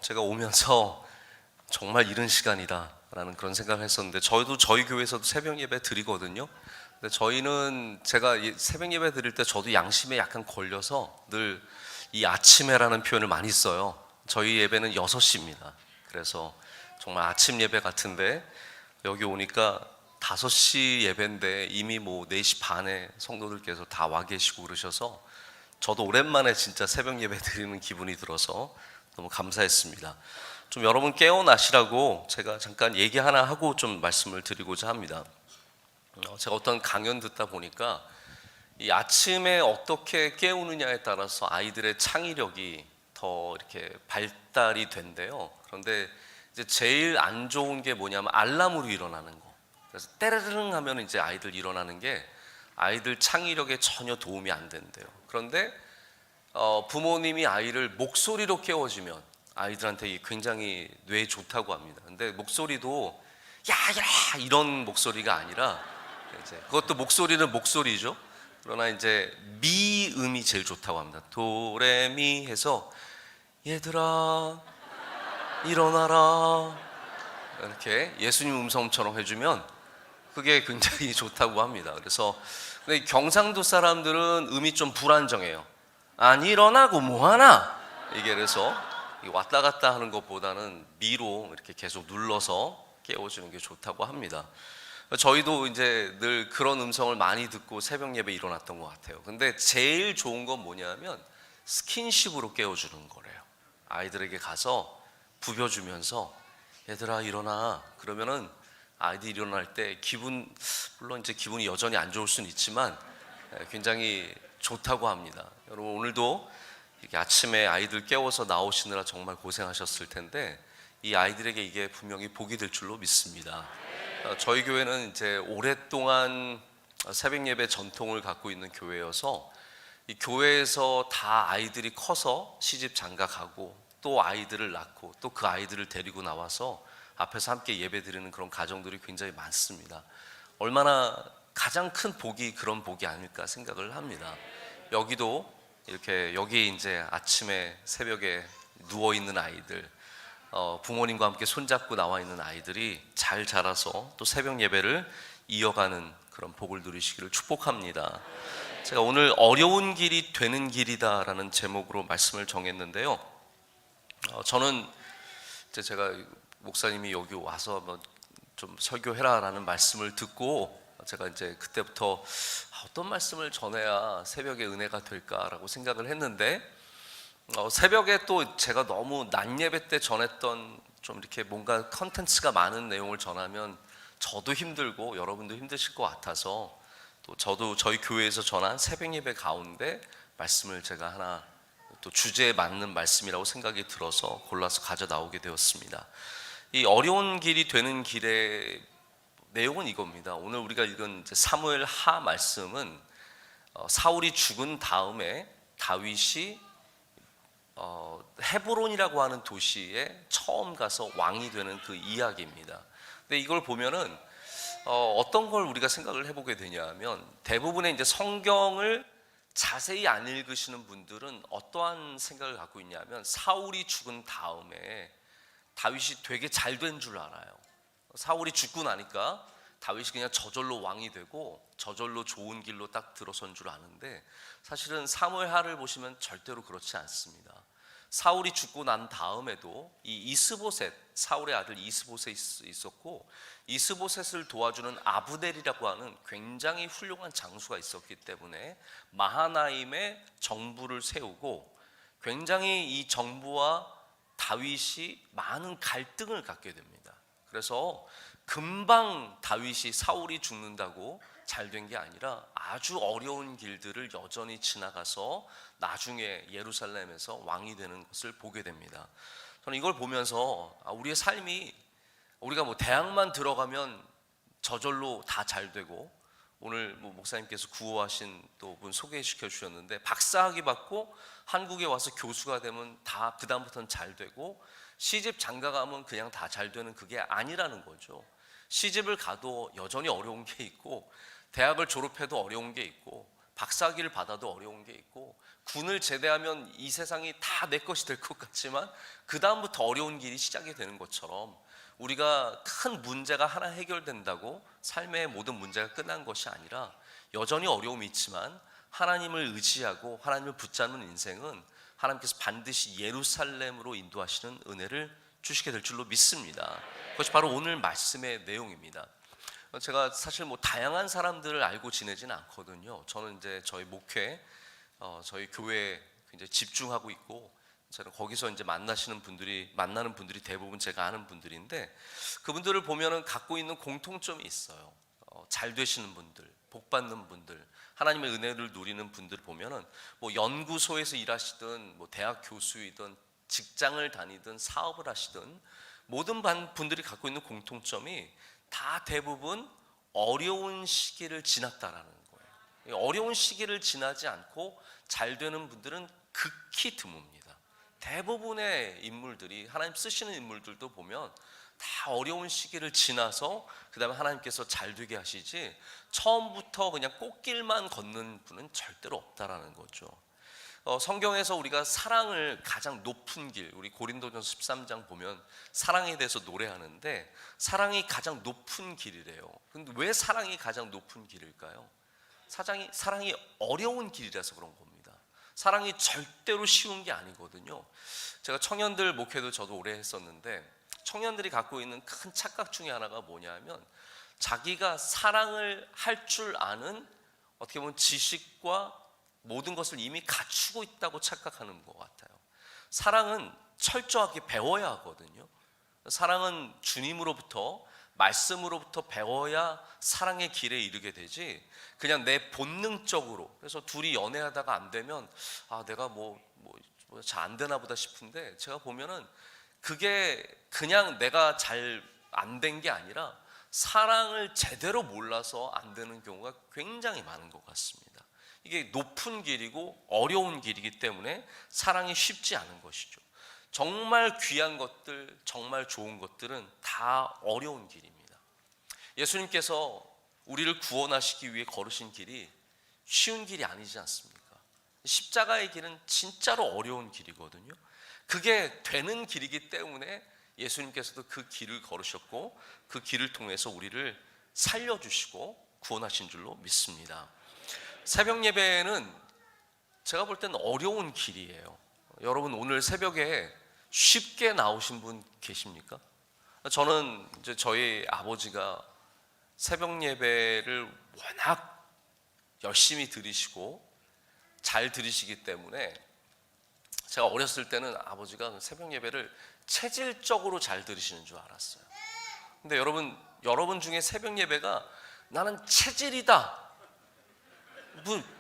제가 오면서 정말 이른 시간이다라는 그런 생각을 했었는데, 저희 교회에서도 새벽 예배 드리거든요. 근데 저희는 제가 새벽 예배 드릴 때 저도 양심에 약간 걸려서 늘 이 아침에라는 표현을 많이 써요. 저희 예배는 6시입니다. 그래서 정말 아침 예배 같은데, 여기 오니까 5시 예배인데 이미 뭐 4시 반에 성도들께서 다 와 계시고 그러셔서 저도 오랜만에 진짜 새벽 예배 드리는 기분이 들어서 너무 감사했습니다. 좀 여러분 깨어나시라고 제가 잠깐 얘기 하나 하고 좀 말씀을 드리고자 합니다. 제가 어떤 강연 듣다 보니까 이 아침에 어떻게 깨우느냐에 따라서 아이들의 창의력이 더 이렇게 발달이 된대요. 그런데 이제 제일 안 좋은 게 뭐냐면 알람으로 일어나는 거. 그래서 때르릉 하면 이제 아이들 일어나는 게 아이들 창의력에 전혀 도움이 안 된대요. 그런데 부모님이 아이를 목소리로 깨워주면 아이들한테 굉장히 뇌에 좋다고 합니다. 근데 목소리도 야 이런 목소리가 아니라, 이제 그것도 목소리는 목소리죠. 그러나 이제 미음이 제일 좋다고 합니다. 도레미 해서 얘들아 일어나라 이렇게 예수님 음성처럼 해주면 그게 굉장히 좋다고 합니다. 그래서 근데 경상도 사람들은 음이 좀 불안정해요. 안 일어나고 뭐하나, 이게 그래서 왔다 갔다 하는 것보다는 미로 이렇게 계속 눌러서 깨워주는 게 좋다고 합니다. 저희도 이제 늘 그런 음성을 많이 듣고 새벽 예배 일어났던 것 같아요. 근데 제일 좋은 건 뭐냐면 스킨십으로 깨워주는 거래요. 아이들에게 가서 부벼주면서 얘들아 일어나, 그러면은 아이들이 일어날 때 물론 이제 기분이 여전히 안 좋을 수는 있지만 굉장히 좋다고 합니다. 여러분 오늘도 이렇게 아침에 아이들 깨워서 나오시느라 정말 고생하셨을 텐데 이 아이들에게 이게 분명히 복이 될 줄로 믿습니다. 저희 교회는 이제 오랫동안 새벽 예배 전통을 갖고 있는 교회여서 이 교회에서 다 아이들이 커서 시집 장가 가고 또 아이들을 낳고 또 그 아이들을 데리고 나와서 앞에서 함께 예배 드리는 그런 가정들이 굉장히 많습니다. 얼마나 가장 큰 복이 그런 복이 아닐까 생각을 합니다. 여기도 이렇게 여기 이제 아침에 새벽에 누워 있는 아이들, 부모님과 함께 손잡고 나와 있는 아이들이 잘 자라서 또 새벽 예배를 이어가는 그런 복을 누리시기를 축복합니다. 제가 오늘 어려운 길이 되는 길이다라는 제목으로 말씀을 정했는데요. 저는 이제 제가 목사님이 여기 와서 좀 설교해라라는 말씀을 듣고 제가 이제 그때부터 어떤 말씀을 전해야 새벽에 은혜가 될까라고 생각을 했는데, 새벽에 또 제가 너무 낮 예배 때 전했던 좀 이렇게 뭔가 컨텐츠가 많은 내용을 전하면 저도 힘들고 여러분도 힘드실 것 같아서 또 저도 저희 교회에서 전한 새벽 예배 가운데 말씀을 제가 하나 또 주제에 맞는 말씀이라고 생각이 들어서 골라서 가져 나오게 되었습니다. 이 어려운 길이 되는 길의 내용은 이겁니다. 오늘 우리가 읽은 사무엘 하 말씀은 사울이 죽은 다음에 다윗이 헤브론이라고 하는 도시에 처음 가서 왕이 되는 그 이야기입니다. 근데 이걸 보면은 어떤 걸 우리가 생각을 해보게 되냐면, 대부분의 이제 성경을 자세히 안 읽으시는 분들은 어떠한 생각을 갖고 있냐면 사울이 죽은 다음에 다윗이 되게 잘 된 줄 알아요. 사울이 죽고 나니까 다윗이 그냥 저절로 왕이 되고 저절로 좋은 길로 딱 들어선 줄 아는데, 사실은 사무엘하를 보시면 절대로 그렇지 않습니다. 사울이 죽고 난 다음에도 이 이스보셋, 사울의 아들 이스보셋이 있었고, 이스보셋을 도와주는 아브넬이라고 하는 굉장히 훌륭한 장수가 있었기 때문에 마하나임의 정부를 세우고, 굉장히 이 정부와 다윗이 많은 갈등을 갖게 됩니다. 그래서 금방 다윗이 사울이 죽는다고 잘 된 게 아니라 아주 어려운 길들을 여전히 지나가서 나중에 예루살렘에서 왕이 되는 것을 보게 됩니다. 저는 이걸 보면서 우리의 삶이, 우리가 뭐 대학만 들어가면 저절로 다 잘 되고, 오늘 목사님께서 구호하신 또 분 소개시켜 주셨는데 박사학위 받고 한국에 와서 교수가 되면 다 그 다음부터는 잘 되고, 시집 장가 가면 그냥 다 잘 되는 그게 아니라는 거죠. 시집을 가도 여전히 어려운 게 있고, 대학을 졸업해도 어려운 게 있고, 박사학위를 받아도 어려운 게 있고, 군을 제대하면 이 세상이 다 내 것이 될 것 같지만 그 다음부터 어려운 길이 시작이 되는 것처럼, 우리가 큰 문제가 하나 해결된다고 삶의 모든 문제가 끝난 것이 아니라 여전히 어려움이 있지만 하나님을 의지하고 하나님을 붙잡는 인생은 하나님께서 반드시 예루살렘으로 인도하시는 은혜를 주시게 될 줄로 믿습니다. 그것이 바로 오늘 말씀의 내용입니다. 제가 사실 다양한 사람들을 알고 지내지는 않거든요. 저는 이제 저희 목회, 저희 교회에 굉장히 집중하고 있고, 저는 거기서 이제 만나는 분들이 대부분 제가 아는 분들인데, 그분들을 보면은 갖고 있는 공통점이 있어요. 잘 되시는 분들, 복 받는 분들, 하나님의 은혜를 누리는 분들 보면은 연구소에서 일하시든 대학 교수이든 직장을 다니든 사업을 하시든 모든 분들이 갖고 있는 공통점이 다 대부분 어려운 시기를 지났다라는 거예요. 어려운 시기를 지나지 않고 잘 되는 분들은 극히 드뭅니다. 대부분의 인물들이, 하나님 쓰시는 인물들도 보면 다 어려운 시기를 지나서 그 다음에 하나님께서 잘 되게 하시지, 처음부터 그냥 꽃길만 걷는 분은 절대로 없다라는 거죠. 성경에서 우리가 사랑을 가장 높은 길, 우리 고린도전서 13장 보면 사랑에 대해서 노래하는데, 사랑이 가장 높은 길이래요. 근데 왜 사랑이 가장 높은 길일까요? 사랑이 어려운 길이라서 그런 겁니다. 사랑이 절대로 쉬운 게 아니거든요. 제가 청년들 목회도 저도 오래 했었는데, 청년들이 갖고 있는 큰 착각 중에 하나가 뭐냐면, 자기가 사랑을 할 줄 아는 어떻게 보면 지식과 모든 것을 이미 갖추고 있다고 착각하는 것 같아요. 사랑은 철저하게 배워야 하거든요. 사랑은 주님으로부터, 말씀으로부터 배워야 사랑의 길에 이르게 되지, 그냥 내 본능적으로, 그래서 둘이 연애하다가 안 되면 내가 잘 안 되나 보다 싶은데, 제가 보면은 그게 그냥 내가 잘 안 된 게 아니라 사랑을 제대로 몰라서 안 되는 경우가 굉장히 많은 것 같습니다. 이게 높은 길이고 어려운 길이기 때문에 사랑이 쉽지 않은 것이죠. 정말 귀한 것들, 정말 좋은 것들은 다 어려운 길입니다. 예수님께서 우리를 구원하시기 위해 걸으신 길이 쉬운 길이 아니지 않습니까? 십자가의 길은 진짜로 어려운 길이거든요. 그게 되는 길이기 때문에 예수님께서도 그 길을 걸으셨고, 그 길을 통해서 우리를 살려주시고 구원하신 줄로 믿습니다. 새벽 예배는 제가 볼 때는 어려운 길이에요. 여러분, 오늘 새벽에 쉽게 나오신 분 계십니까? 저는 이제 저희 아버지가 새벽 예배를 워낙 열심히 드리시고 잘 드리시기 때문에, 제가 어렸을 때는 아버지가 새벽 예배를 체질적으로 잘 드리시는 줄 알았어요. 근데 여러분 중에 새벽 예배가 나는 체질이다,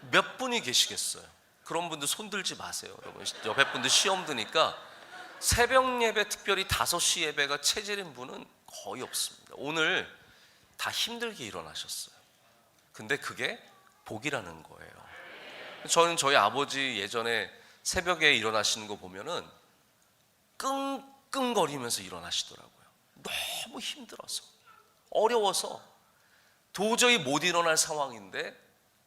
몇 분이 계시겠어요? 그런 분들 손 들지 마세요. 여러분, 옆에 분들 시험 드니까 새벽 예배, 특별히 5시 예배가 체질인 분은 거의 없습니다. 오늘 다 힘들게 일어나셨어요. 근데 그게 복이라는 거예요. 저는 저희 아버지 예전에 새벽에 일어나시는 거 보면은 끙끙거리면서 일어나시더라고요. 너무 힘들어서, 어려워서 도저히 못 일어날 상황인데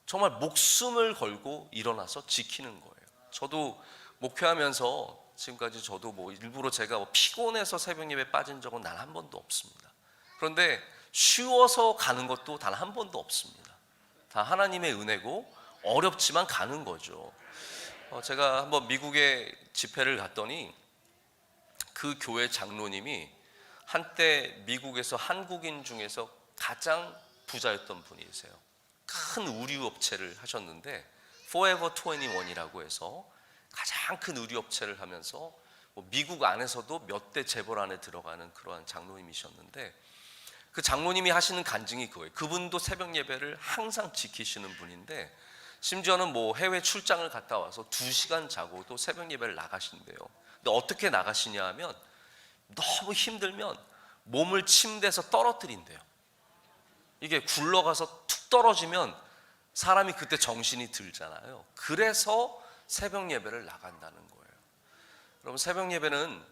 정말 목숨을 걸고 일어나서 지키는 거예요. 저도 목회하면서 지금까지 저도 일부러 제가 피곤해서 새벽 예배 빠진 적은 단 한 번도 없습니다. 그런데 쉬워서 가는 것도 단 한 번도 없습니다. 다 하나님의 은혜고 어렵지만 가는 거죠. 제가 한번 미국에 집회를 갔더니 그 교회 장로님이 한때 미국에서 한국인 중에서 가장 부자였던 분이세요. 큰 의류업체를 하셨는데 Forever 21이라고 해서 가장 큰 의류업체를 하면서 미국 안에서도 몇 대 재벌 안에 들어가는 그러한 장로님이셨는데, 그 장로님이 하시는 간증이 그거예요. 그분도 새벽 예배를 항상 지키시는 분인데, 심지어는 해외 출장을 갔다 와서 2시간 자고도 새벽 예배를 나가신대요. 근데 어떻게 나가시냐 하면, 너무 힘들면 몸을 침대에서 떨어뜨린대요. 이게 굴러가서 툭 떨어지면 사람이 그때 정신이 들잖아요. 그래서 새벽 예배를 나간다는 거예요. 여러분, 새벽 예배는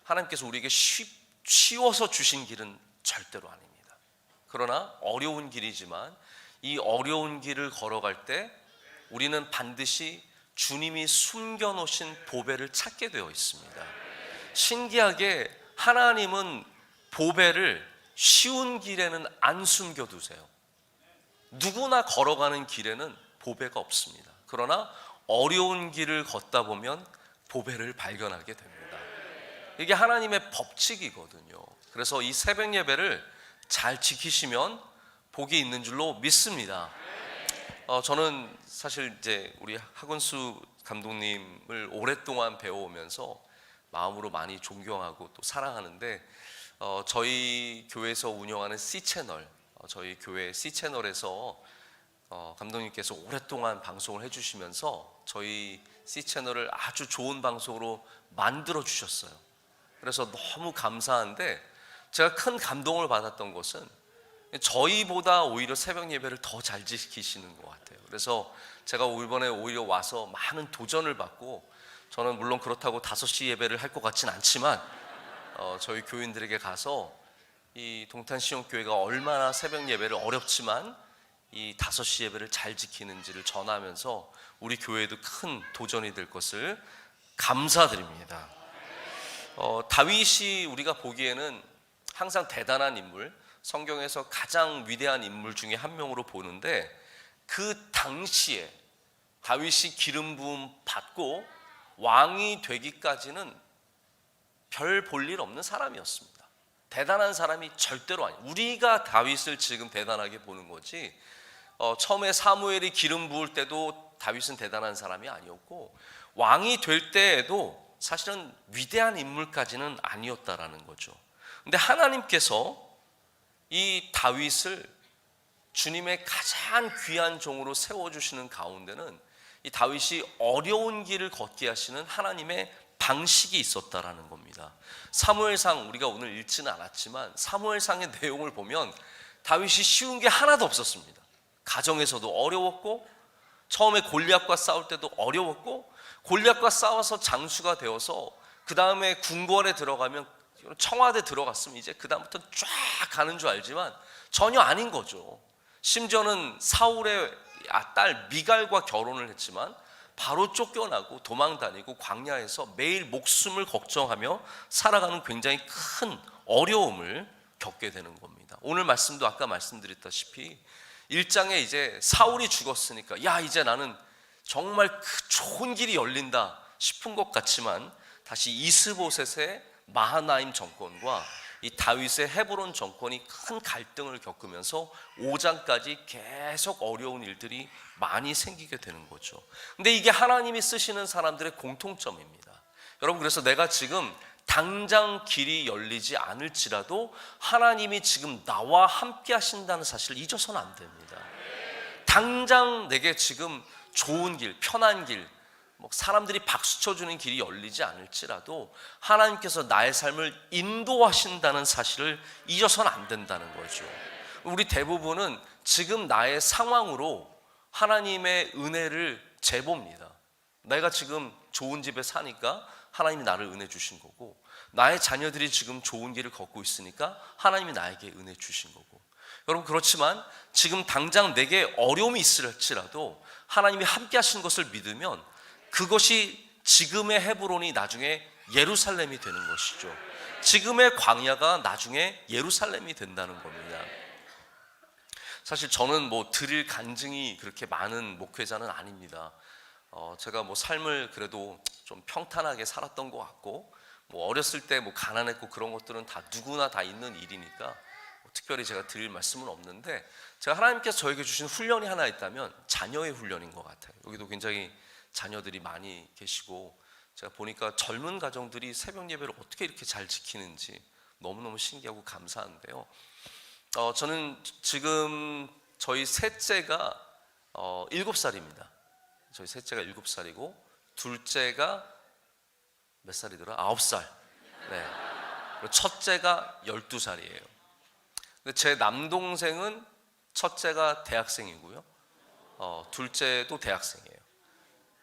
하나님께서 우리에게 쉬워서 주신 길은 절대로 아닙니다. 그러나 어려운 길이지만 이 어려운 길을 걸어갈 때 우리는 반드시 주님이 숨겨놓으신 보배를 찾게 되어 있습니다. 신기하게 하나님은 보배를 쉬운 길에는 안 숨겨두세요. 누구나 걸어가는 길에는 보배가 없습니다. 그러나 어려운 길을 걷다 보면 보배를 발견하게 됩니다. 이게 하나님의 법칙이거든요. 그래서 이 새벽 예배를 잘 지키시면 복이 있는 줄로 믿습니다. 저는 사실 이제 우리 하근수 감독님을 오랫동안 배워오면서 마음으로 많이 존경하고 또 사랑하는데, 저희 교회에서 운영하는 C채널, 저희 교회 C채널에서 감독님께서 오랫동안 방송을 해주시면서 저희 C채널을 아주 좋은 방송으로 만들어 주셨어요. 그래서 너무 감사한데, 제가 큰 감동을 받았던 것은 저희보다 오히려 새벽 예배를 더 잘 지키시는 것 같아요. 그래서 제가 이번에 오히려 와서 많은 도전을 받고, 저는 물론 그렇다고 5시 예배를 할 것 같진 않지만 저희 교인들에게 가서 이 동탄시온교회가 얼마나 새벽 예배를 어렵지만 이 5시 예배를 잘 지키는지를 전하면서 우리 교회에도 큰 도전이 될 것을 감사드립니다. 다윗이 우리가 보기에는 항상 대단한 인물, 성경에서 가장 위대한 인물 중에 한 명으로 보는데, 그 당시에 다윗이 기름 부음 받고 왕이 되기까지는 별 볼 일 없는 사람이었습니다. 대단한 사람이 절대로 아니에요. 우리가 다윗을 지금 대단하게 보는 거지, 처음에 사무엘이 기름 부을 때도 다윗은 대단한 사람이 아니었고, 왕이 될 때에도 사실은 위대한 인물까지는 아니었다라는 거죠. 근데 하나님께서 이 다윗을 주님의 가장 귀한 종으로 세워주시는 가운데는 이 다윗이 어려운 길을 걷게 하시는 하나님의 방식이 있었다라는 겁니다. 사무엘상, 우리가 오늘 읽지는 않았지만 사무엘상의 내용을 보면 다윗이 쉬운 게 하나도 없었습니다. 가정에서도 어려웠고, 처음에 골리앗과 싸울 때도 어려웠고, 골리앗과 싸워서 장수가 되어서 그 다음에 궁궐에 들어가면, 청와대 들어갔으면 이제 그 다음부터 쫙 가는 줄 알지만 전혀 아닌 거죠. 심지어는 사울의 딸 미갈과 결혼을 했지만 바로 쫓겨나고 도망다니고 광야에서 매일 목숨을 걱정하며 살아가는 굉장히 큰 어려움을 겪게 되는 겁니다. 오늘 말씀도 아까 말씀드렸다시피 1장에 이제 사울이 죽었으니까 야, 이제 나는 정말 그 좋은 길이 열린다 싶은 것 같지만, 다시 이스보셋의 마하나임 정권과 이 다윗의 헤브론 정권이 큰 갈등을 겪으면서 5장까지 계속 어려운 일들이 많이 생기게 되는 거죠. 근데 이게 하나님이 쓰시는 사람들의 공통점입니다. 여러분, 그래서 내가 지금 당장 길이 열리지 않을지라도 하나님이 지금 나와 함께 하신다는 사실을 잊어서는 안 됩니다. 당장 내게 지금 좋은 길, 편한 길, 사람들이 박수 쳐주는 길이 열리지 않을지라도 하나님께서 나의 삶을 인도하신다는 사실을 잊어서는 안 된다는 거죠. 우리 대부분은 지금 나의 상황으로 하나님의 은혜를 재봅니다. 내가 지금 좋은 집에 사니까 하나님이 나를 은혜 주신 거고, 나의 자녀들이 지금 좋은 길을 걷고 있으니까 하나님이 나에게 은혜 주신 거고. 여러분, 그렇지만 지금 당장 내게 어려움이 있을지라도 하나님이 함께 하신 것을 믿으면 그것이 지금의 헤브론이 나중에 예루살렘이 되는 것이죠. 지금의 광야가 나중에 예루살렘이 된다는 겁니다. 사실 저는 드릴 간증이 그렇게 많은 목회자는 아닙니다. 제가 삶을 그래도 좀 평탄하게 살았던 것 같고, 어렸을 때 가난했고 그런 것들은 다 누구나 다 있는 일이니까 특별히 제가 드릴 말씀은 없는데, 제가 하나님께서 저에게 주신 훈련이 하나 있다면 자녀의 훈련인 것 같아요. 여기도 굉장히 자녀들이 많이 계시고, 제가 보니까 젊은 가정들이 새벽 예배를 어떻게 이렇게 잘 지키는지 너무너무 신기하고 감사한데요. 저는 지금 저희 셋째가 7살입니다. 저희 셋째가 7살이고 둘째가 몇 살이더라? 9살. 네. 그리고 첫째가 12살이에요. 근데 제 남동생은 첫째가 대학생이고요. 둘째도 대학생이에요.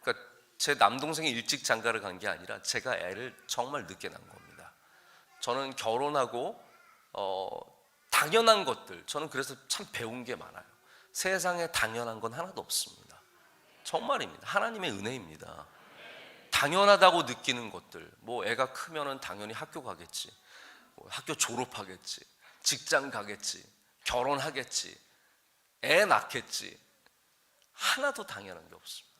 그러니까 제 남동생이 일찍 장가를 간 게 아니라 제가 애를 정말 늦게 낳은 겁니다. 저는 결혼하고 당연한 것들, 저는 그래서 참 배운 게 많아요. 세상에 당연한 건 하나도 없습니다. 정말입니다. 하나님의 은혜입니다. 당연하다고 느끼는 것들, 뭐 애가 크면은 당연히 학교 가겠지, 뭐 학교 졸업하겠지, 직장 가겠지, 결혼하겠지, 애 낳겠지, 하나도 당연한 게 없습니다.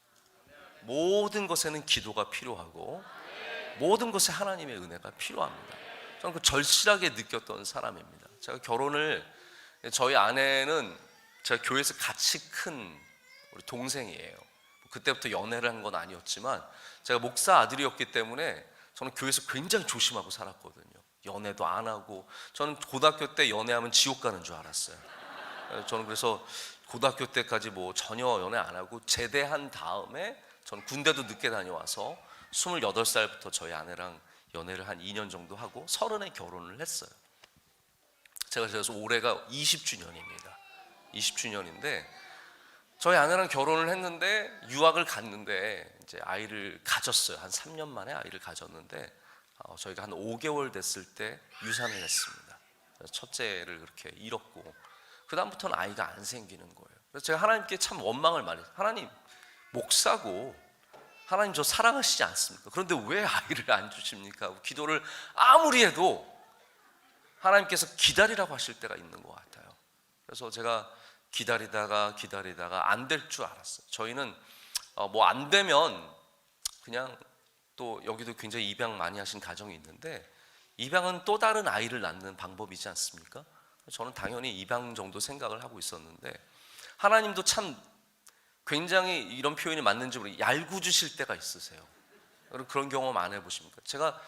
모든 것에는 기도가 필요하고 모든 것에 하나님의 은혜가 필요합니다. 저는 그 절실하게 느꼈던 사람입니다. 제가 결혼을, 저희 아내는 제가 교회에서 같이 큰 우리 동생이에요. 그때부터 연애를 한 건 아니었지만 제가 목사 아들이었기 때문에 저는 교회에서 굉장히 조심하고 살았거든요. 연애도 안 하고, 저는 고등학교 때 연애하면 지옥 가는 줄 알았어요. 저는 그래서 고등학교 때까지 뭐 전혀 연애 안 하고, 제대한 다음에 저는 군대도 늦게 다녀와서 28살부터 저희 아내랑 연애를 한 2년 정도 하고 30에 결혼을 했어요. 제가 그래서 올해가 20주년입니다. 20주년인데 저희 아내랑 결혼을 했는데 유학을 갔는데 이제 아이를 가졌어요. 한 3년 만에 아이를 가졌는데 저희가 한 5개월 됐을 때 유산을 했습니다. 첫째를 그렇게 잃었고 그 다음부터는 아이가 안 생기는 거예요. 그래서 제가 하나님께 참 원망을 많이 했어요. 하나님, 목사고 하나님 저 사랑하시지 않습니까? 그런데 왜 아이를 안 주십니까? 기도를 아무리 해도 하나님께서 기다리라고 하실 때가 있는 것 같아요. 그래서 제가 기다리다가 안 될 줄 알았어요. 저희는 뭐 안 되면 그냥, 또 여기도 굉장히 입양 많이 하신 가정이 있는데 입양은 또 다른 아이를 낳는 방법이지 않습니까? 저는 당연히 입양 정도 생각을 하고 있었는데 하나님도 참 굉장히, 이런 표현이 맞는지 모르겠어요, 얄궂으실 때가 있으세요. 그런 경험 안 해보십니까? 제가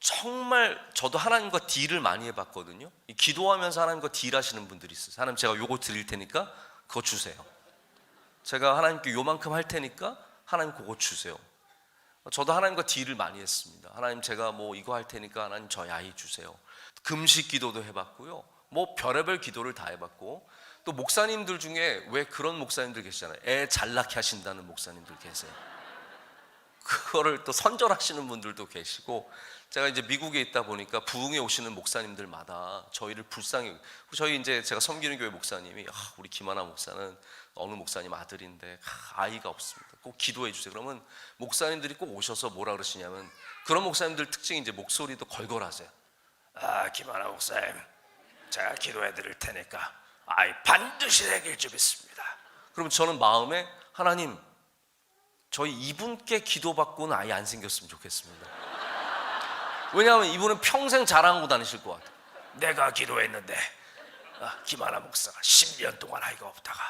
정말, 저도 하나님과 딜을 많이 해봤거든요. 기도하면서 하나님과 딜하시는 분들이 있어요. 하나님, 제가 요거 드릴 테니까 그거 주세요. 제가 하나님께 요만큼 할 테니까 하나님 그거 주세요. 저도 하나님과 딜을 많이 했습니다. 하나님, 제가 뭐 이거 할 테니까 하나님 저희 아이 주세요. 금식 기도도 해봤고요, 뭐 별의별 기도를 다 해봤고, 또 목사님들 중에 왜 그런 목사님들 계시잖아요. 애 잘 낳게 하신다는 목사님들 계세요. 그거를 또 선절하시는 분들도 계시고, 제가 이제 미국에 있다 보니까 부흥에 오시는 목사님들마다 저희를 불쌍히, 저희 이제 제가 섬기는 교회 목사님이 우리 김하나 목사는 어느 목사님 아들인데 아이가 없습니다. 꼭 기도해 주세요. 그러면 목사님들이 꼭 오셔서 뭐라 그러시냐면, 그런 목사님들 특징이 이제 목소리도 걸걸하세요. 김하나 목사님, 제가 기도해 드릴 테니까 아이 반드시 되길 좀 믿습니다. 그럼 저는 마음에, 하나님, 저희 이분께 기도받고는 아예 안 생겼으면 좋겠습니다. 왜냐하면 이분은 평생 자랑하고 다니실 것 같아요. 내가 기도했는데 김하나 목사가 10년 동안 아이가 없다가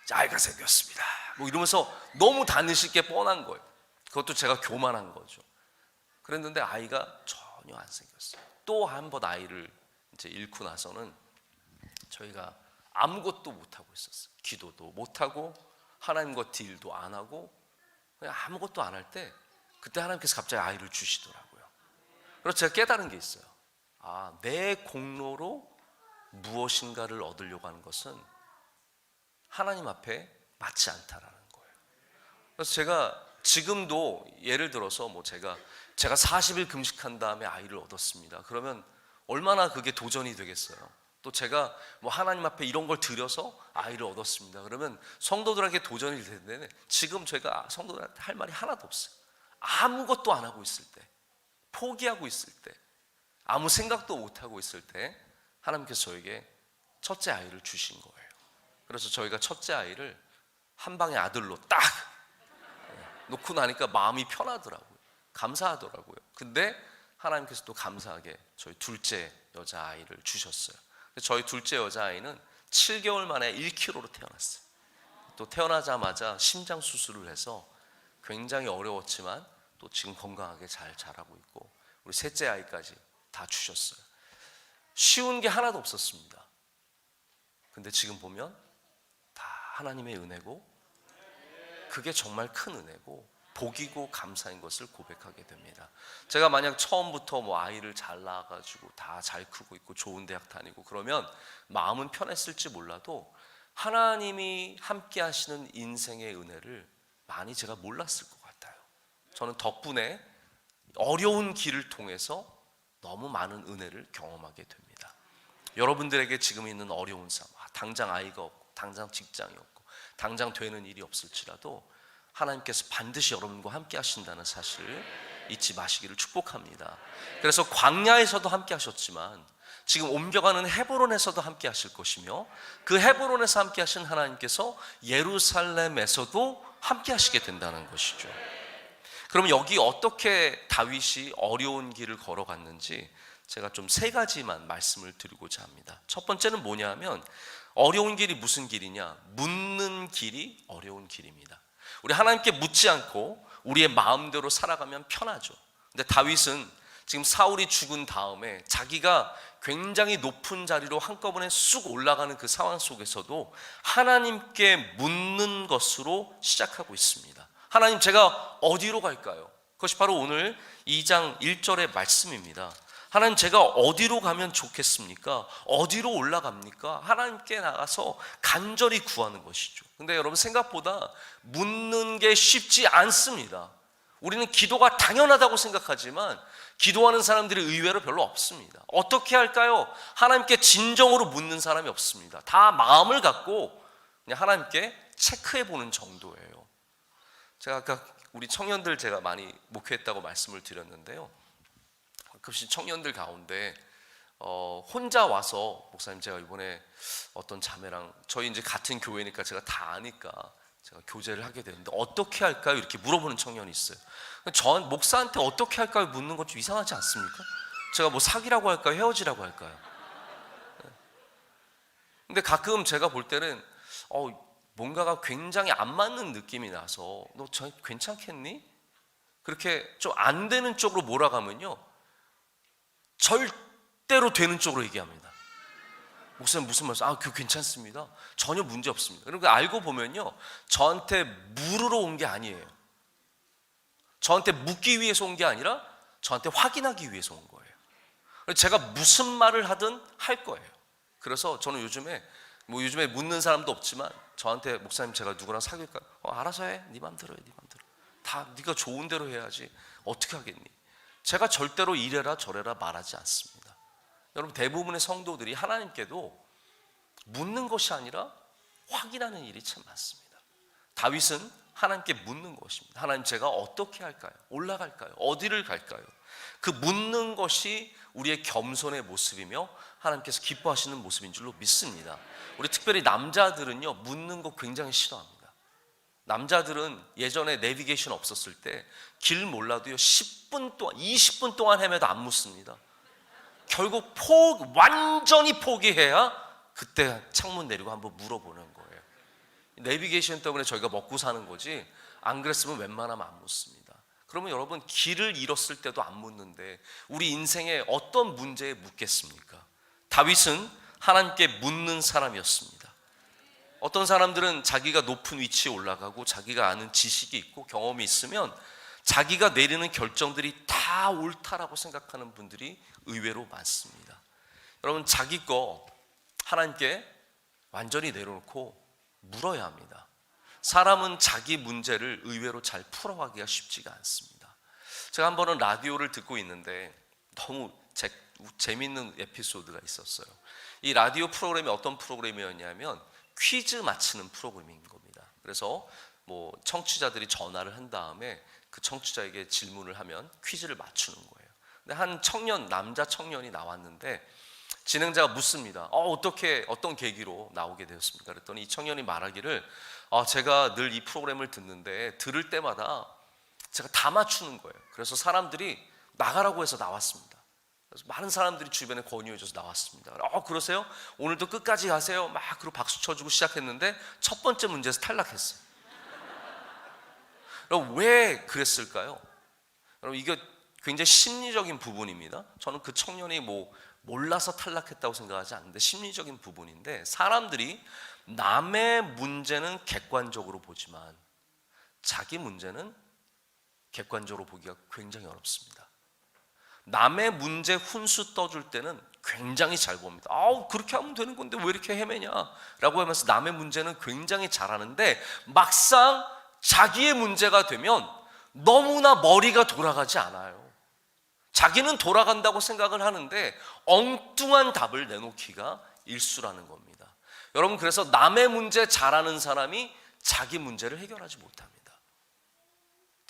아이가 생겼습니다, 뭐 이러면서 너무 다니실 게 뻔한 거예요. 그것도 제가 교만한 거죠. 그랬는데 아이가 전혀 안 생겼어요. 또 한 번 아이를 이제 잃고 나서는 저희가 아무것도 못하고 있었어요. 기도도 못하고 하나님과 딜도 안 하고 그냥 아무것도 안 할 때, 그때 하나님께서 갑자기 아이를 주시더라고요. 그래서 제가 깨달은 게 있어요. 내 공로로 무엇인가를 얻으려고 하는 것은 하나님 앞에 맞지 않다라는 거예요. 그래서 제가 지금도 예를 들어서 뭐 제가 40일 금식한 다음에 아이를 얻었습니다. 그러면 얼마나 그게 도전이 되겠어요. 또 제가 뭐 하나님 앞에 이런 걸 드려서 아이를 얻었습니다. 그러면 성도들에게 도전이 될 텐데, 지금 제가 성도들한테 할 말이 하나도 없어요. 아무것도 안 하고 있을 때, 포기하고 있을 때, 아무 생각도 못 하고 있을 때 하나님께서 저에게 첫째 아이를 주신 거예요. 그래서 저희가 첫째 아이를 한 방의 아들로 딱 놓고 나니까 마음이 편하더라고요. 감사하더라고요. 근데 하나님께서 또 감사하게 저희 둘째 여자아이를 주셨어요. 저희 둘째 여자아이는 7개월 만에 1kg로 태어났어요. 또 태어나자마자 심장 수술을 해서 굉장히 어려웠지만 또 지금 건강하게 잘 자라고 있고, 우리 셋째 아이까지 다 주셨어요. 쉬운 게 하나도 없었습니다. 근데 지금 보면 다 하나님의 은혜고, 그게 정말 큰 은혜고 복이고 감사인 것을 고백하게 됩니다. 제가 만약 처음부터 뭐 아이를 잘 낳아가지고 다 잘 크고 있고 좋은 대학 다니고 그러면 마음은 편했을지 몰라도 하나님이 함께 하시는 인생의 은혜를 많이 제가 몰랐을 것 같아요. 저는 덕분에 어려운 길을 통해서 너무 많은 은혜를 경험하게 됩니다. 여러분들에게 지금 있는 어려운 삶, 당장 아이가 없고 당장 직장이 없고 당장 되는 일이 없을지라도 하나님께서 반드시 여러분과 함께 하신다는 사실 잊지 마시기를 축복합니다. 그래서 광야에서도 함께 하셨지만 지금 옮겨가는 헤브론에서도 함께 하실 것이며, 그 헤브론에서 함께 하신 하나님께서 예루살렘에서도 함께 하시게 된다는 것이죠. 그럼 여기 어떻게 다윗이 어려운 길을 걸어갔는지 제가 좀 세 가지만 말씀을 드리고자 합니다. 첫 번째는 뭐냐면, 어려운 길이 무슨 길이냐? 묻는 길이 어려운 길입니다. 우리 하나님께 묻지 않고 우리의 마음대로 살아가면 편하죠. 근데 다윗은 지금 사울이 죽은 다음에 자기가 굉장히 높은 자리로 한꺼번에 쑥 올라가는 그 상황 속에서도 하나님께 묻는 것으로 시작하고 있습니다. 하나님, 제가 어디로 갈까요? 그것이 바로 오늘 2장 1절의 말씀입니다. 하나님, 제가 어디로 가면 좋겠습니까? 어디로 올라갑니까? 하나님께 나가서 간절히 구하는 것이죠. 근데 여러분, 생각보다 묻는 게 쉽지 않습니다. 우리는 기도가 당연하다고 생각하지만 기도하는 사람들이 의외로 별로 없습니다. 어떻게 할까요? 하나님께 진정으로 묻는 사람이 없습니다. 다 마음을 갖고 그냥 하나님께 체크해 보는 정도예요. 제가 아까 우리 청년들 제가 많이 목회했다고 말씀을 드렸는데요, 가끔씩 청년들 가운데 혼자 와서, 목사님 제가 이번에 어떤 자매랑, 저희 이제 같은 교회니까 제가 다 아니까 제가 교제를 하게 되는데 어떻게 할까요? 이렇게 물어보는 청년이 있어요. 전 목사한테 어떻게 할까요? 묻는 것 좀 이상하지 않습니까? 제가 뭐 사귀라고 할까요? 헤어지라고 할까요? 근데 가끔 제가 볼 때는 뭔가가 굉장히 안 맞는 느낌이 나서, 너 저 괜찮겠니? 그렇게 좀 안 되는 쪽으로 몰아가면요, 절대로 되는 쪽으로 얘기합니다. 목사님 무슨 말씀? 그거 괜찮습니다. 전혀 문제 없습니다. 그러니까 알고 보면요, 저한테 물으러 온 게 아니에요. 저한테 묻기 위해서 온 게 아니라 저한테 확인하기 위해서 온 거예요. 제가 무슨 말을 하든 할 거예요. 그래서 저는 요즘에 묻는 사람도 없지만 저한테, 목사님 제가 누구랑 사귈까요? 알아서 해. 네 맘대로 해. 네 맘대로. 다 네가 좋은 대로 해야지. 어떻게 하겠니? 제가 절대로 이래라 저래라 말하지 않습니다. 여러분, 대부분의 성도들이 하나님께도 묻는 것이 아니라 확인하는 일이 참 많습니다. 다윗은 하나님께 묻는 것입니다. 하나님, 제가 어떻게 할까요? 올라갈까요? 어디를 갈까요? 그 묻는 것이 우리의 겸손의 모습이며 하나님께서 기뻐하시는 모습인 줄로 믿습니다. 우리 특별히 남자들은요, 묻는 거 굉장히 싫어합니다. 남자들은 예전에 내비게이션 없었을 때 길 몰라도요 10분 동안 20분 동안 헤매도 안 묻습니다. 결국 완전히 포기해야 그때 창문 내리고 한번 물어보는 거예요. 내비게이션 때문에 저희가 먹고 사는 거지, 안 그랬으면 웬만하면 안 묻습니다. 그러면 여러분, 길을 잃었을 때도 안 묻는데 우리 인생에 어떤 문제에 묻겠습니까? 다윗은 하나님께 묻는 사람이었습니다. 어떤 사람들은 자기가 높은 위치에 올라가고 자기가 아는 지식이 있고 경험이 있으면 자기가 내리는 결정들이 다 옳다라고 생각하는 분들이 의외로 많습니다. 여러분, 자기 거 하나님께 완전히 내려놓고 물어야 합니다. 사람은 자기 문제를 의외로 잘 풀어가기가 쉽지가 않습니다. 제가 한 번은 라디오를 듣고 있는데 너무 재밌는 에피소드가 있었어요. 이 라디오 프로그램이 어떤 프로그램이었냐면 퀴즈 맞히는 프로그램인 겁니다. 그래서 뭐 청취자들이 전화를 한 다음에 그 청취자에게 질문을 하면 퀴즈를 맞추는 거예요. 근데 한 남자 청년이 나왔는데 진행자가 묻습니다. 어떻게, 어떤 계기로 나오게 되었습니까? 그랬더니 이 청년이 말하기를, 제가 늘 이 프로그램을 듣는데 들을 때마다 제가 다 맞추는 거예요. 그래서 사람들이 나가라고 해서 나왔습니다. 그래서 많은 사람들이 주변에 권유해줘서 나왔습니다. 그러세요? 오늘도 끝까지 가세요. 막 그리고 박수 쳐주고 시작했는데 첫 번째 문제에서 탈락했어요. 여러분, 왜 그랬을까요? 여러분, 이게 굉장히 심리적인 부분입니다. 저는 그 청년이 몰라서 탈락했다고 생각하지 않는데 심리적인 부분인데, 사람들이 남의 문제는 객관적으로 보지만 자기 문제는 객관적으로 보기가 굉장히 어렵습니다. 남의 문제 훈수 떠줄 때는 굉장히 잘 봅니다. 그렇게 하면 되는 건데 왜 이렇게 헤매냐 라고 하면서 남의 문제는 굉장히 잘하는데, 막상 자기의 문제가 되면 너무나 머리가 돌아가지 않아요. 자기는 돌아간다고 생각을 하는데 엉뚱한 답을 내놓기가 일수라는 겁니다. 여러분, 그래서 남의 문제 잘하는 사람이 자기 문제를 해결하지 못합니다.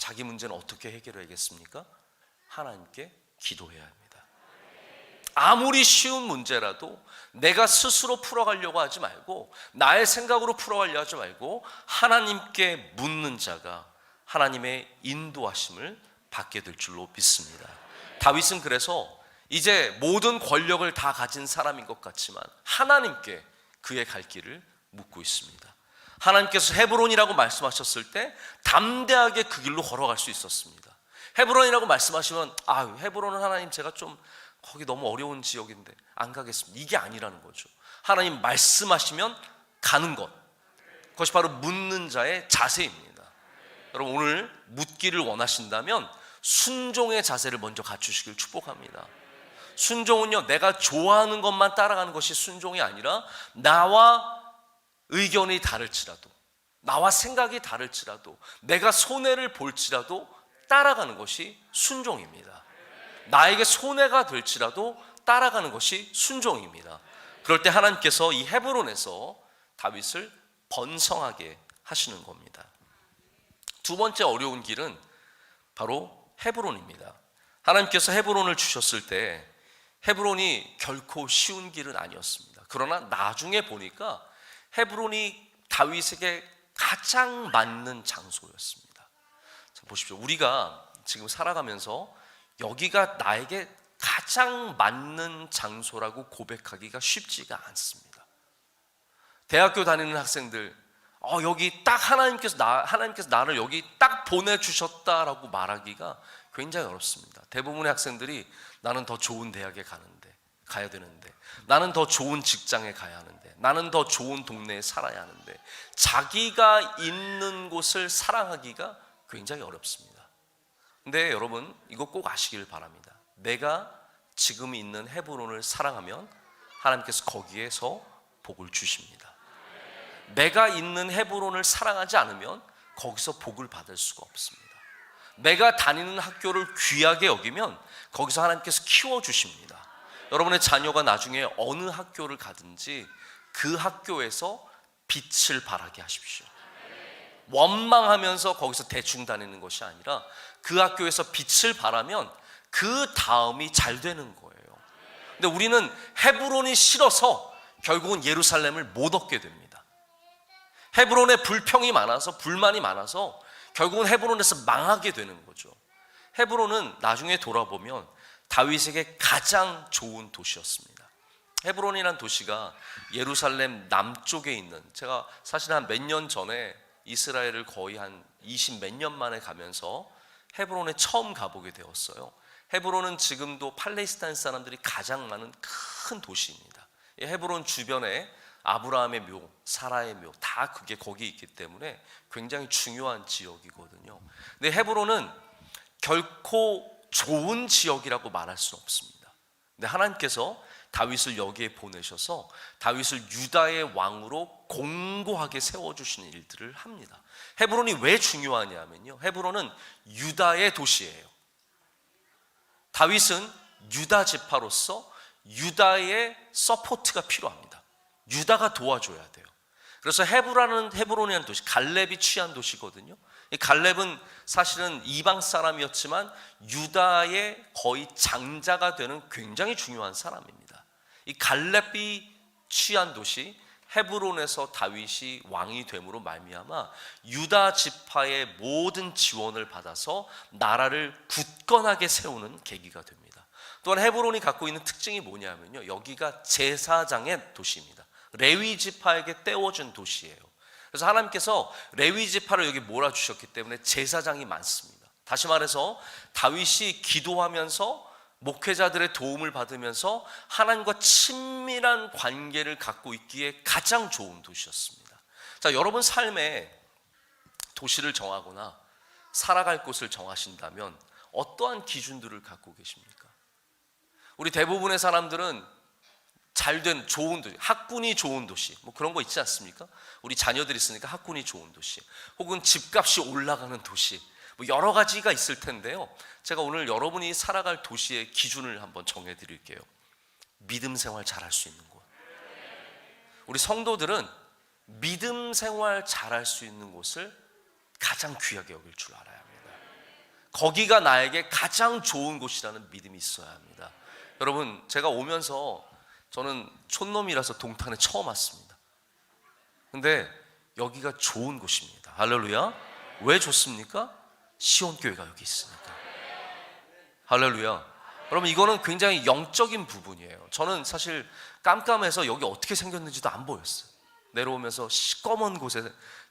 자기 문제는 어떻게 해결해야겠습니까? 하나님께 기도해야 합니다. 아무리 쉬운 문제라도 내가 스스로 풀어가려고 하지 말고, 나의 생각으로 풀어가려고 하지 말고 하나님께 묻는 자가 하나님의 인도하심을 받게 될 줄로 믿습니다. 다윗은 그래서 이제 모든 권력을 다 가진 사람인 것 같지만 하나님께 그의 갈 길을 묻고 있습니다. 하나님께서 헤브론이라고 말씀하셨을 때 담대하게 그 길로 걸어갈 수 있었습니다. 헤브론이라고 말씀하시면 헤브론은 하나님 제가 좀 거기 너무 어려운 지역인데 안 가겠습니다, 이게 아니라는 거죠. 하나님 말씀하시면 가는 것, 그것이 바로 묻는 자의 자세입니다. 여러분, 오늘 묻기를 원하신다면 순종의 자세를 먼저 갖추시길 축복합니다. 순종은요, 내가 좋아하는 것만 따라가는 것이 순종이 아니라 나와 의견이 다를지라도, 나와 생각이 다를지라도, 내가 손해를 볼지라도 따라가는 것이 순종입니다. 나에게 손해가 될지라도 따라가는 것이 순종입니다. 그럴 때 하나님께서 이 헤브론에서 다윗을 번성하게 하시는 겁니다. 두 번째 어려운 길은 바로 헤브론입니다. 하나님께서 헤브론을 주셨을 때 헤브론이 결코 쉬운 길은 아니었습니다. 그러나 나중에 보니까 헤브론이 다윗에게 가장 맞는 장소였습니다. 자, 보십시오. 우리가 지금 살아가면서 여기가 나에게 가장 맞는 장소라고 고백하기가 쉽지가 않습니다. 대학교 다니는 학생들, 여기 딱 하나님께서 나를 여기 딱 보내주셨다라고 말하기가 굉장히 어렵습니다. 대부분의 학생들이 나는 더 좋은 대학에 가야 되는데, 나는 더 좋은 직장에 가야 하는데, 나는 더 좋은 동네에 살아야 하는데, 자기가 있는 곳을 사랑하기가 굉장히 어렵습니다. 근데 여러분, 이거 꼭 아시길 바랍니다. 내가 지금 있는 헤브론을 사랑하면 하나님께서 거기에서 복을 주십니다. 내가 있는 헤브론을 사랑하지 않으면 거기서 복을 받을 수가 없습니다. 내가 다니는 학교를 귀하게 여기면 거기서 하나님께서 키워주십니다. 여러분의 자녀가 나중에 어느 학교를 가든지 그 학교에서 빛을 발하게 하십시오. 원망하면서 거기서 대충 다니는 것이 아니라 그 학교에서 빛을 발하면 그 다음이 잘 되는 거예요. 근데 우리는 헤브론이 싫어서 결국은 예루살렘을 못 얻게 됩니다. 헤브론에 불평이 많아서, 불만이 많아서 결국은 헤브론에서 망하게 되는 거죠. 헤브론은 나중에 돌아보면 다윗에게 가장 좋은 도시였습니다. 헤브론이라는 도시가 예루살렘 남쪽에 있는, 제가 사실 한 몇 년 전에 이스라엘을 거의 한 20 몇 년 만에 가면서 헤브론에 처음 가보게 되었어요. 헤브론은 지금도 팔레스타인 사람들이 가장 많은 큰 도시입니다. 헤브론 주변에 아브라함의 묘, 사라의 묘, 다 그게 거기 있기 때문에 굉장히 중요한 지역이거든요. 근데 헤브론은 결코 좋은 지역이라고 말할 수는 없습니다. 근데 하나님께서 다윗을 여기에 보내셔서 다윗을 유다의 왕으로 공고하게 세워주시는 일들을 합니다. 헤브론이 왜 중요하냐면요, 헤브론은 유다의 도시예요. 다윗은 유다 지파로서 유다의 서포트가 필요합니다. 유다가 도와줘야 돼요. 그래서 헤브론이라는 도시, 갈렙이 취한 도시거든요. 이 갈렙은 사실은 이방 사람이었지만 유다의 거의 장자가 되는 굉장히 중요한 사람입니다. 이 갈렙이 취한 도시 헤브론에서 다윗이 왕이 됨으로 말미암아 유다 지파의 모든 지원을 받아서 나라를 굳건하게 세우는 계기가 됩니다. 또한 헤브론이 갖고 있는 특징이 뭐냐면요, 여기가 제사장의 도시입니다. 레위 지파에게 떼어준 도시예요. 그래서 하나님께서 레위 지파를 여기 몰아주셨기 때문에 제사장이 많습니다. 다시 말해서 다윗이 기도하면서 목회자들의 도움을 받으면서 하나님과 친밀한 관계를 갖고 있기에 가장 좋은 도시였습니다. 자, 여러분 삶에 도시를 정하거나 살아갈 곳을 정하신다면 어떠한 기준들을 갖고 계십니까? 우리 대부분의 사람들은 잘된 좋은 도시, 학군이 좋은 도시, 뭐 그런 거 있지 않습니까? 우리 자녀들이 있으니까 학군이 좋은 도시, 혹은 집값이 올라가는 도시, 뭐 여러 가지가 있을 텐데요. 제가 오늘 여러분이 살아갈 도시의 기준을 한번 정해 드릴게요. 믿음 생활 잘할 수 있는 곳. 우리 성도들은 믿음 생활 잘할 수 있는 곳을 가장 귀하게 여길 줄 알아야 합니다. 거기가 나에게 가장 좋은 곳이라는 믿음이 있어야 합니다. 여러분, 제가 오면서 저는 촌놈이라서 동탄에 처음 왔습니다. 근데 여기가 좋은 곳입니다. 할렐루야. 왜 좋습니까? 시온교회가 여기 있으니까. 할렐루야. 여러분, 이거는 굉장히 영적인 부분이에요. 저는 사실 깜깜해서 여기 어떻게 생겼는지도 안 보였어요. 내려오면서 시꺼먼 곳에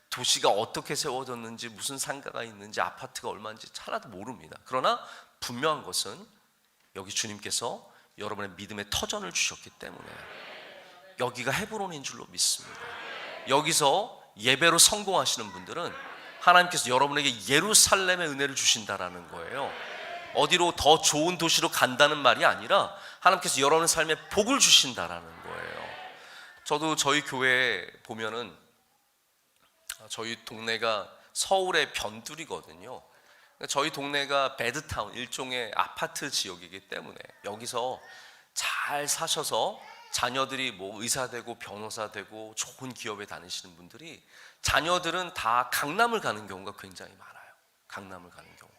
도시가 어떻게 세워졌는지, 무슨 상가가 있는지, 아파트가 얼마인지 하나도 모릅니다. 그러나 분명한 것은 여기 주님께서 여러분의 믿음의 터전을 주셨기 때문에 여기가 헤브론인 줄로 믿습니다. 여기서 예배로 성공하시는 분들은 하나님께서 여러분에게 예루살렘의 은혜를 주신다라는 거예요. 어디로 더 좋은 도시로 간다는 말이 아니라 하나님께서 여러분의 삶에 복을 주신다라는 거예요. 저도 저희 교회 보면은 저희 동네가 서울의 변두리거든요. 저희 동네가 배드타운, 일종의 아파트 지역이기 때문에 여기서 잘 사셔서 자녀들이 뭐 의사 되고 변호사 되고 좋은 기업에 다니시는 분들이 자녀들은 다 강남을 가는 경우가 굉장히 많아요. 강남을 가는 경우.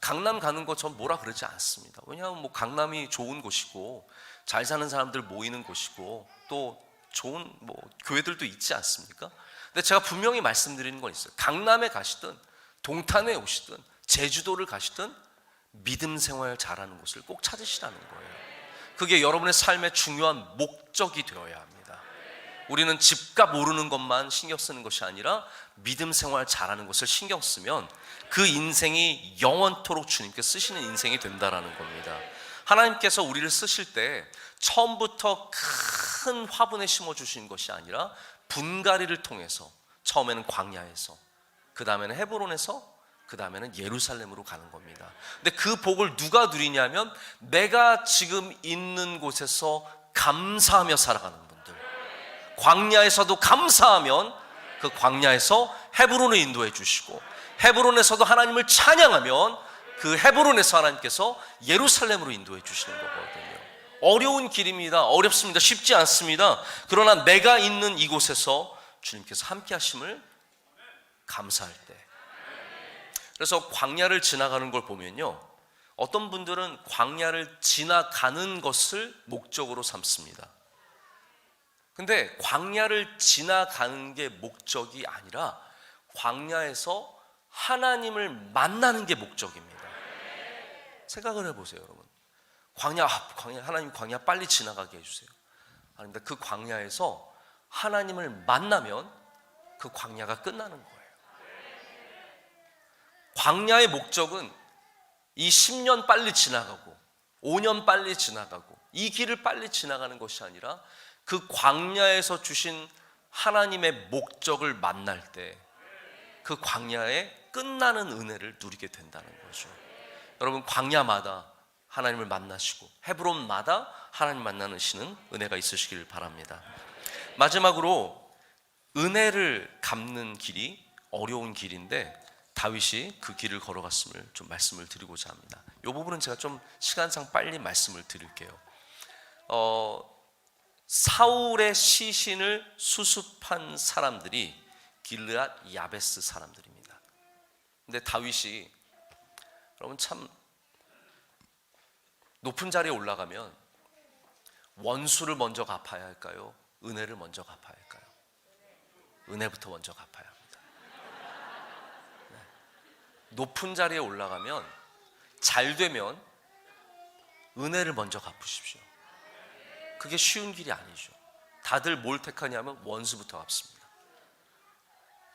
강남 가는 거 전 뭐라 그러지 않습니다. 왜냐하면 뭐 강남이 좋은 곳이고 잘 사는 사람들 모이는 곳이고 또 좋은 뭐 교회들도 있지 않습니까? 근데 제가 분명히 말씀드리는 건 있어요. 강남에 가시든 동탄에 오시든 제주도를 가시든 믿음 생활 잘하는 곳을 꼭 찾으시라는 거예요. 그게 여러분의 삶의 중요한 목적이 되어야 합니다. 우리는 집값 오르는 것만 신경 쓰는 것이 아니라 믿음 생활 잘하는 것을 신경 쓰면 그 인생이 영원토록 주님께 쓰시는 인생이 된다라는 겁니다. 하나님께서 우리를 쓰실 때 처음부터 큰 화분에 심어주신 것이 아니라 분갈이를 통해서 처음에는 광야에서, 그 다음에는 헤브론에서, 그 다음에는 예루살렘으로 가는 겁니다. 근데 그 복을 누가 누리냐면 내가 지금 있는 곳에서 감사하며 살아가는 분들, 광야에서도 감사하면 그 광야에서 헤브론을 인도해 주시고 헤브론에서도 하나님을 찬양하면 그 헤브론에서 하나님께서 예루살렘으로 인도해 주시는 거거든요. 어려운 길입니다. 어렵습니다. 쉽지 않습니다. 그러나 내가 있는 이곳에서 주님께서 함께 하심을 감사할 때, 그래서 광야를 지나가는 걸 보면요, 어떤 분들은 광야를 지나가는 것을 목적으로 삼습니다. 근데 광야를 지나가는 게 목적이 아니라 광야에서 하나님을 만나는 게 목적입니다. 생각을 해보세요, 여러분. 광야, 하나님 광야 빨리 지나가게 해주세요. 아닙니다. 그 광야에서 하나님을 만나면 그 광야가 끝나는 거예요. 광야의 목적은 이 10년 빨리 지나가고 5년 빨리 지나가고 이 길을 빨리 지나가는 것이 아니라 그 광야에서 주신 하나님의 목적을 만날 때 그 광야의 끝나는 은혜를 누리게 된다는 거죠. 여러분, 광야마다 하나님을 만나시고 헤브론마다 하나님 만나시는 은혜가 있으시길 바랍니다. 마지막으로 은혜를 갚는 길이 어려운 길인데 다윗이 그 길을 걸어갔음을 좀 말씀을 드리고자 합니다. 이 부분은 제가 좀 시간상 빨리 말씀을 드릴게요. 사울의 시신을 수습한 사람들이 길르앗 야베스 사람들입니다. 근데 다윗이, 여러분, 참 높은 자리에 올라가면 원수를 먼저 갚아야 할까요? 은혜를 먼저 갚아야 할까요? 은혜부터 먼저 갚아야 합니다. 네. 높은 자리에 올라가면, 잘 되면 은혜를 먼저 갚으십시오. 그게 쉬운 길이 아니죠. 다들 뭘 택하냐면 원수부터 갚습니다.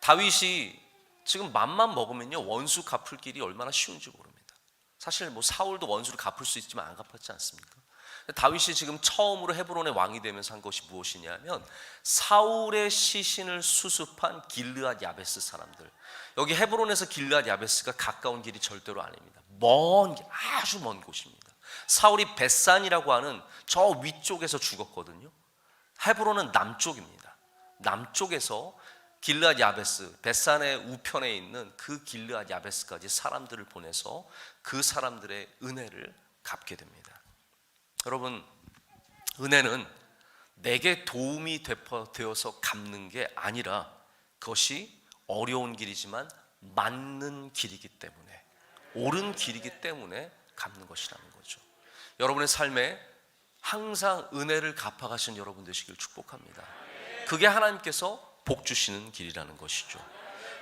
다윗이 지금 맘만 먹으면요, 원수 갚을 길이 얼마나 쉬운지 모릅니다. 사실 뭐 사울도 원수를 갚을 수 있지만 안 갚았지 않습니까? 다윗이 지금 처음으로 헤브론의 왕이 되면서 한 것이 무엇이냐면 사울의 시신을 수습한 길르앗 야베스 사람들. 여기 헤브론에서 길르앗 야베스가 가까운 길이 절대로 아닙니다. 먼 길, 아주 먼 곳입니다. 사울이 벳산이라고 하는 저 위쪽에서 죽었거든요. 헤브론은 남쪽입니다. 남쪽에서 길르앗 야베스, 벳산의 우편에 있는 그 길르앗 야베스까지 사람들을 보내서 그 사람들의 은혜를 갚게 됩니다. 여러분, 은혜는 내게 도움이 되어서 갚는 게 아니라 그것이 어려운 길이지만 맞는 길이기 때문에 옳은 길이기 때문에 갚는 것이라는 거죠. 여러분의 삶에 항상 은혜를 갚아가신 여러분 되시길 축복합니다. 그게 하나님께서 복 주시는 길이라는 것이죠.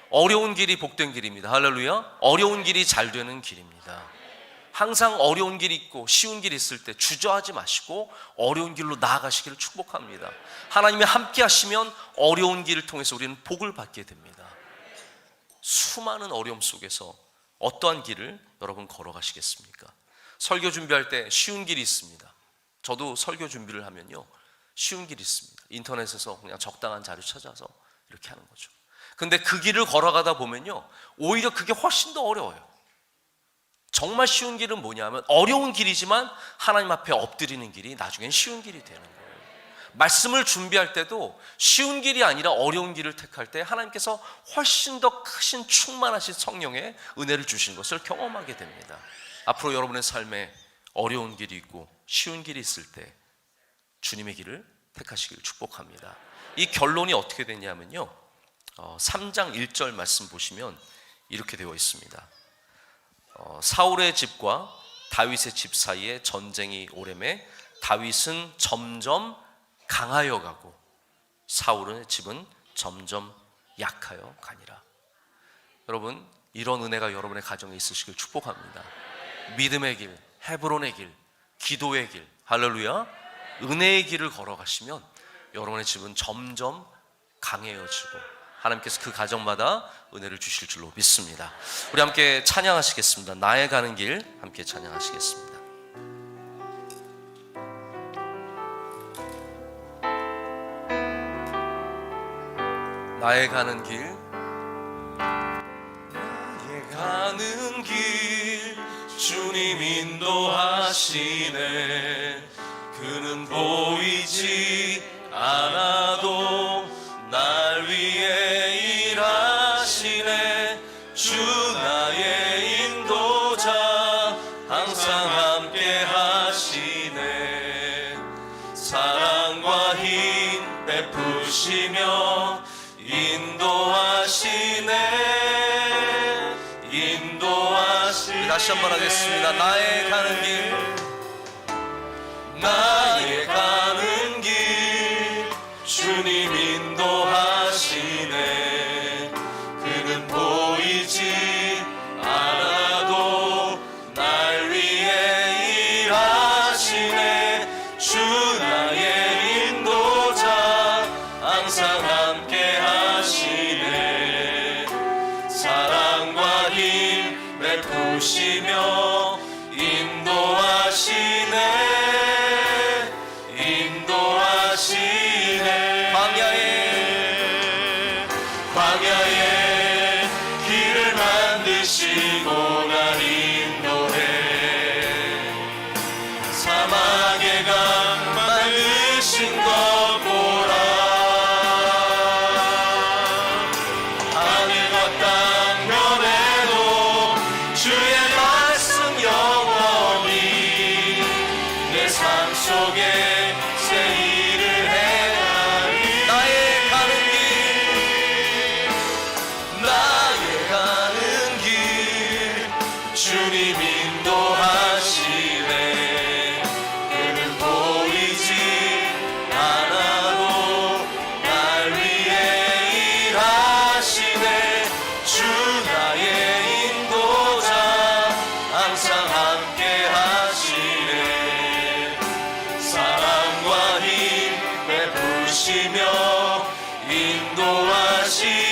어려운 길이 복된 길입니다. 할렐루야. 어려운 길이 잘 되는 길입니다. 항상 어려운 길이 있고 쉬운 길이 있을 때 주저하지 마시고 어려운 길로 나아가시기를 축복합니다. 하나님이 함께 하시면 어려운 길을 통해서 우리는 복을 받게 됩니다. 수많은 어려움 속에서 어떠한 길을 여러분 걸어가시겠습니까? 설교 준비할 때 쉬운 길이 있습니다. 저도 설교 준비를 하면요, 쉬운 길이 있습니다. 인터넷에서 그냥 적당한 자료 찾아서 이렇게 하는 거죠. 근데 그 길을 걸어가다 보면요, 오히려 그게 훨씬 더 어려워요. 정말 쉬운 길은 뭐냐면 어려운 길이지만 하나님 앞에 엎드리는 길이 나중엔 쉬운 길이 되는 거예요. 말씀을 준비할 때도 쉬운 길이 아니라 어려운 길을 택할 때 하나님께서 훨씬 더 크신 충만하신 성령의 은혜를 주시는 것을 경험하게 됩니다. 앞으로 여러분의 삶에 어려운 길이 있고 쉬운 길이 있을 때 주님의 길을 택하시길 축복합니다. 이 결론이 어떻게 되냐면요, 3장 1절 말씀 보시면 이렇게 되어 있습니다. 사울의 집과 다윗의 집 사이에 전쟁이 오래매 다윗은 점점 강하여 가고 사울의 집은 점점 약하여 가니라. 여러분, 이런 은혜가 여러분의 가정에 있으시길 축복합니다. 믿음의 길, 헤브론의 길, 기도의 길, 할렐루야, 은혜의 길을 걸어가시면 여러분의 집은 점점 강해지고 하나님께서 그 가정마다 은혜를 주실 줄로 믿습니다. 우리 함께 찬양하시겠습니다. 나의 가는 길 함께 찬양하시겠습니다. 나의 가는 길, 나의 가는 길 주님 인도하시네. 그는 보이지 않아도 날 위해 일하시네. 주 나의 인도자 항상 함께 하시네. 사랑과 힘 베푸시며 인도하시네. 인도하시네. 다시 한번 하겠습니다. 나의 가는 길, 나의 가는 길 주님 인도하시네. 그는 보이지 않아도 날 위해 일하시네. 주 나의 인도자 항상 함께 하시네. 사랑과 힘 베푸시며 인도하시네. 인도하시네. 광야에 길을 만드시고 날 인도해. 사막에 강 만드신 것 보라. 하늘과 땅 면에도 주의 말씀 영원히 내 삶 속에 새 일을 행하리. 나의 가는 길, 나의 가는 길 주님 인도하시네. 그는 보이지 않아도 날 위해 일하시네. 주 나의 인도자 항상 함께 하시네. 사랑과 힘 베푸시며 인도하시네.